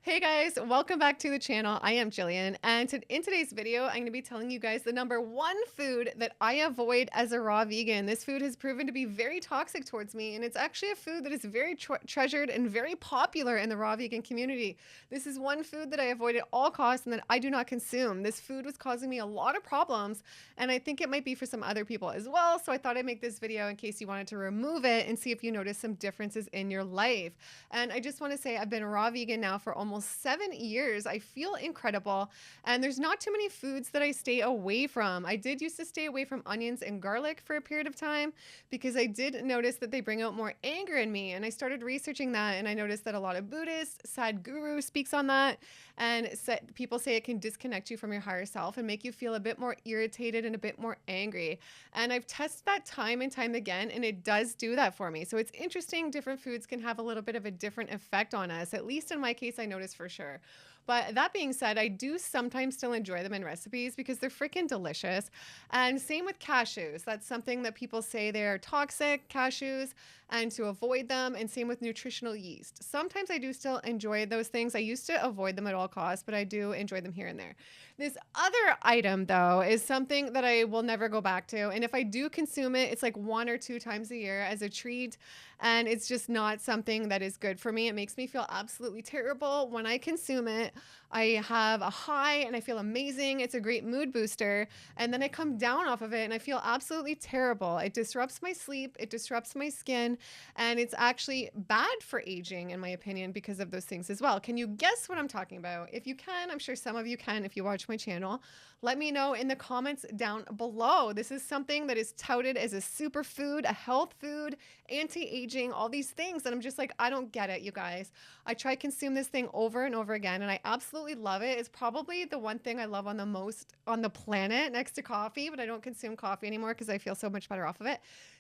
Hey guys, welcome back to the channel. I am Jillian, and in today's video, I'm going to be telling you guys the #1 food that I avoid as a raw vegan. This food has proven to be very toxic towards me, and it's actually a food that is very treasured and very popular in the raw vegan community. This is one food that I avoid at all costs and that I do not consume. This food was causing me a lot of problems, and I think it might be for some other people as well, so I thought I'd make this video in case you wanted to remove it and see if you notice some differences in your life. And I just want to say I've been a raw vegan now for almost 7 years. I feel incredible, and there's not too many foods that I stay away from. I did used to stay away from onions and garlic for a period of time because I did notice that they bring out more anger in me, and I started researching that, and I noticed that a lot of Buddhists, Sadhguru speaks on that, and people say it can disconnect you from your higher self and make you feel a bit more irritated and a bit more angry. And I've tested that time and time again, and it does do that for me. So it's interesting. Different foods can have a little bit of a different effect on us. At least in my case, I noticed for sure. But that being said, I do sometimes still enjoy them in recipes because they're freaking delicious. And same with cashews. That's something that people say they're toxic, cashews, and to avoid them. And same with nutritional yeast. Sometimes I do still enjoy those things. I used to avoid them at all costs, but I do enjoy them here and there. This other item, though, is something that I will never go back to. And if I do consume it, it's like 1 or 2 times a year as a treat. And it's just not something that is good for me. It makes me feel absolutely terrible. When I consume it, I have a high and I feel amazing. It's a great mood booster. And then I come down off of it and I feel absolutely terrible. It disrupts my sleep. It disrupts my skin. And it's actually bad for aging, in my opinion, because of those things as well. Can you guess what I'm talking about? If you can, I'm sure some of you can if you watch my channel. Let me know in the comments down below. This is something that is touted as a superfood, a health food, anti-aging, all these things. And I'm just like, I don't get it, you guys. I try to consume this thing over and over again, and I absolutely love it. It's probably the one thing I love on the most on the planet next to coffee, but I don't consume coffee anymore because I feel so much better off of it.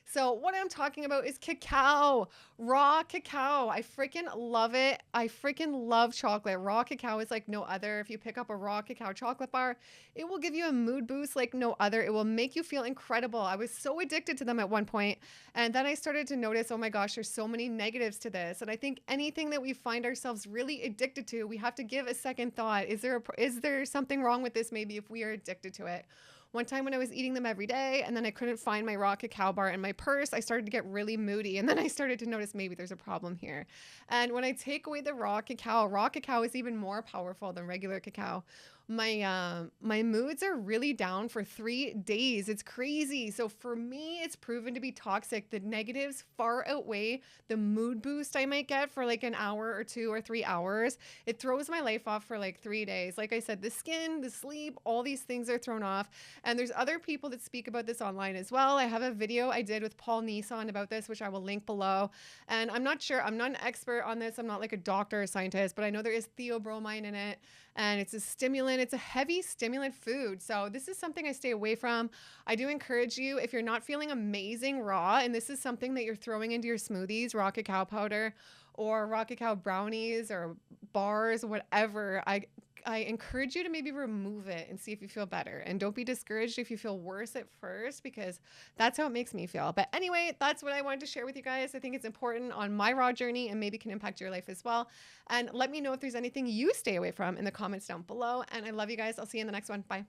So what I'm talking about is cacao, raw cacao. I freaking love it. I freaking love chocolate. Raw cacao is like no other. If you pick up a raw cacao chocolate bar, it will give you a mood boost like no other. It will make you feel incredible. I was so addicted to them at one point, and then I started to notice, oh my gosh, there's so many negatives to this. And I think anything that we find ourselves really addicted to, we have to give a second thought. Is there something wrong with this maybe if we are addicted to it? One time when I was eating them every day and then I couldn't find my raw cacao bar in my purse, I started to get really moody, and then I started to notice maybe there's a problem here. And when I take away the raw cacao is even more powerful than regular cacao. My moods are really down for 3 days. It's crazy. So for me, it's proven to be toxic. The negatives far outweigh the mood boost I might get for like an hour or 2 or 3 hours. It throws my life off for like 3 days. Like I said, the skin, the sleep, all these things are thrown off. And there's other people that speak about this online as well. I have a video I did with Paul Nisson about this, which I will link below. And I'm not sure, I'm not an expert on this. I'm not like a doctor or scientist, but I know there is theobromine in it, and it's a stimulant. It's a heavy stimulant food. So this is something I stay away from. I do encourage you, if you're not feeling amazing raw, and this is something that you're throwing into your smoothies, raw cacao powder or raw cacao brownies or bars, whatever, I encourage you to maybe remove it and see if you feel better. And don't be discouraged if you feel worse at first, because that's how it makes me feel. But anyway, that's what I wanted to share with you guys. I think it's important on my raw journey and maybe can impact your life as well. And let me know if there's anything you stay away from in the comments down below. And I love you guys. I'll see you in the next one. Bye.